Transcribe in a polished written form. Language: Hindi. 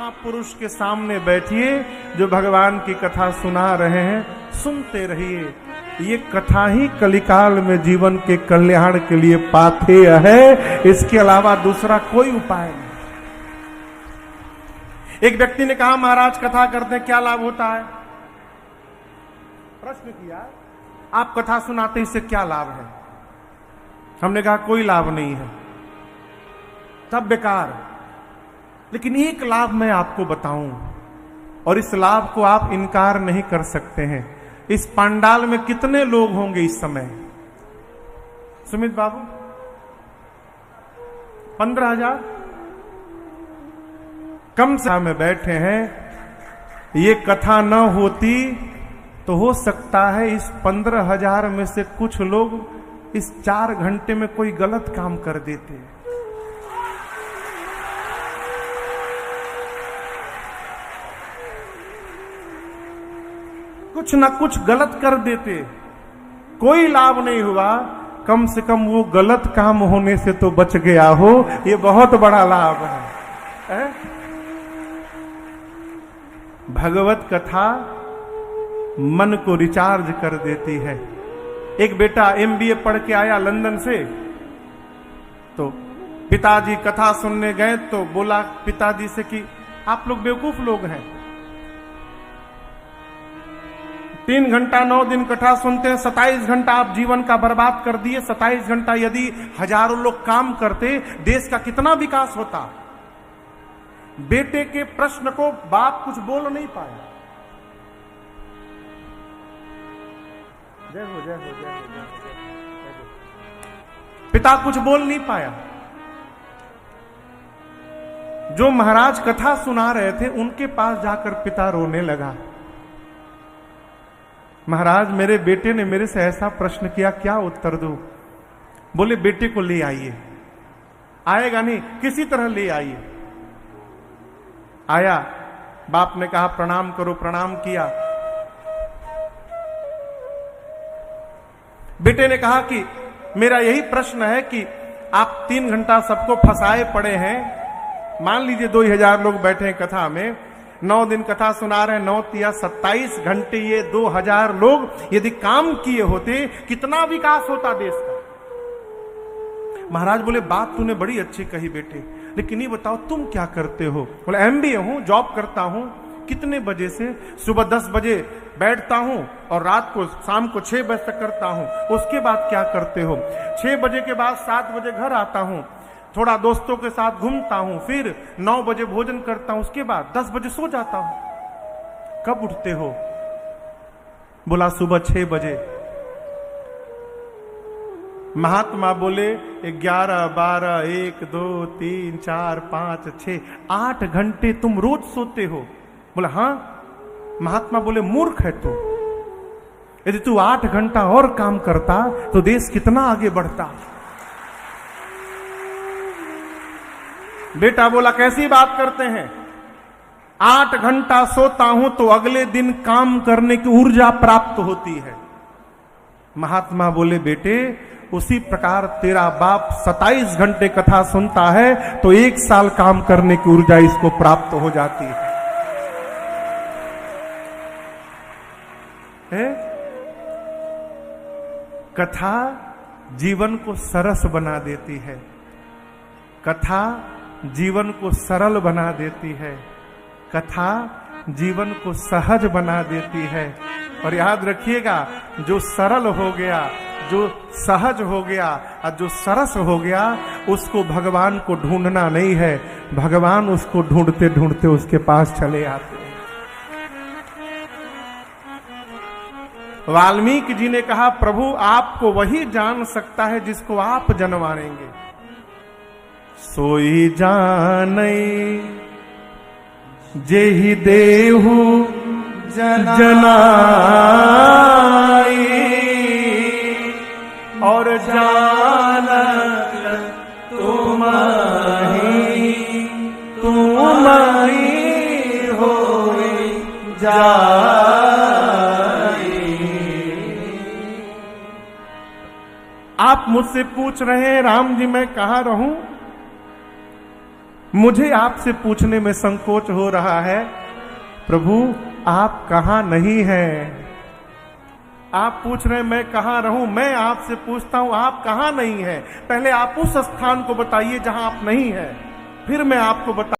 महापुरुष के सामने बैठिए जो भगवान की कथा सुना रहे हैं, सुनते रहिए। ये कथा ही कलिकाल में जीवन के कल्याण के लिए पाथेय है, इसके अलावा दूसरा कोई उपाय नहीं। एक व्यक्ति ने कहा, महाराज कथा करते क्या लाभ होता है? प्रश्न किया, आप कथा सुनाते इससे क्या लाभ है? हमने कहा कोई लाभ नहीं है, सब बेकार। लेकिन एक लाभ मैं आपको बताऊं, और इस लाभ को आप इनकार नहीं कर सकते हैं। इस पंडाल में कितने लोग होंगे इस समय? सुमित बाबू, 15,000 कम से में बैठे हैं। ये कथा न होती तो हो सकता है इस 15,000 में से कुछ लोग इस 4 घंटे में कोई गलत काम कर देते। कुछ ना कुछ गलत कर देते, कोई लाभ नहीं हुआ, कम से कम वो गलत काम होने से तो बच गया हो, ये बहुत बड़ा लाभ है। भगवत कथा मन को रिचार्ज कर देती है। एक बेटा MBA पढ़ के आया लंदन से, तो पिताजी कथा सुनने गए तो बोला पिताजी से कि आप लोग बेवकूफ लोग हैं, 3 घंटा 9 दिन कथा सुनते हैं, 27 घंटा आप जीवन का बर्बाद कर दिए। 27 घंटा यदि हजारों लोग काम करते, देश का कितना विकास होता। बेटे के प्रश्न को बाप कुछ बोल नहीं पाया। जय हो, जय हो, जय हो, जय हो, जय हो। पिता कुछ बोल नहीं पाया। जो महाराज कथा सुना रहे थे उनके पास जाकर पिता रोने लगा। महाराज, मेरे बेटे ने मेरे से ऐसा प्रश्न किया, क्या उत्तर दूं? बोले बेटे को ले आइए। आएगा नहीं, किसी तरह ले आइए। आया, बाप ने कहा प्रणाम करो, प्रणाम किया। बेटे ने कहा कि मेरा यही प्रश्न है कि आप 3 घंटा सबको फंसाए पड़े हैं, मान लीजिए 2,000 लोग बैठे हैं कथा में, 9 दिन कथा सुना रहे हैं, 9 या 27 घंटे ये 2,000 लोग यदि काम किए होते, कितना विकास होता देश का। महाराज बोले बात तूने बड़ी अच्छी कही बेटे, लेकिन ये बताओ तुम क्या करते हो? बोले MBA हूं, जॉब करता हूं। कितने बजे से? सुबह 10 बजे बैठता हूं और रात को शाम को 6 बजे तक करता हूं। उसके बाद क्या करते हो? 6 बजे के बाद 7 बजे घर आता हूं, थोड़ा दोस्तों के साथ घूमता हूं, फिर 9 बजे भोजन करता हूं, उसके बाद 10 बजे सो जाता हूं। कब उठते हो? बोला सुबह 6 बजे। महात्मा बोले 11, 12, 1, 2, 3, 4, 5, 6, 8 घंटे तुम रोज सोते हो? बोला हां। महात्मा बोले मूर्ख है तू, यदि तू 8 घंटा और काम करता तो देश कितना आगे बढ़ता। बेटा बोला कैसी बात करते हैं? 8 घंटा सोता हूं तो अगले दिन काम करने की ऊर्जा प्राप्त होती है। महात्मा बोले बेटे उसी प्रकार तेरा बाप 27 घंटे कथा सुनता है तो 1 साल काम करने की ऊर्जा इसको प्राप्त हो जाती है। कथा जीवन को सरस बना देती है, कथा जीवन को सरल बना देती है, कथा जीवन को सहज बना देती है। और याद रखिएगा, जो सरल हो गया, जो सहज हो गया और जो सरस हो गया, उसको भगवान को ढूंढना नहीं है, भगवान उसको ढूंढते ढूंढते उसके पास चले आते हैं। वाल्मीकि जी ने कहा प्रभु आपको वही जान सकता है जिसको आप जनवाएंगे। सोई जानई जेहि देहु जनाई और जानत तुम्हारी तुम्हारी होई जाई। आप मुझसे पूछ रहे हैं राम जी मैं कहां रहूं? मुझे आपसे पूछने में संकोच हो रहा है, प्रभु आप कहां नहीं हैं? आप पूछ रहे हैं मैं कहां रहूं, मैं आपसे पूछता हूं आप कहां नहीं हैं? पहले आप उस स्थान को बताइए जहां आप नहीं हैं, फिर मैं आपको बता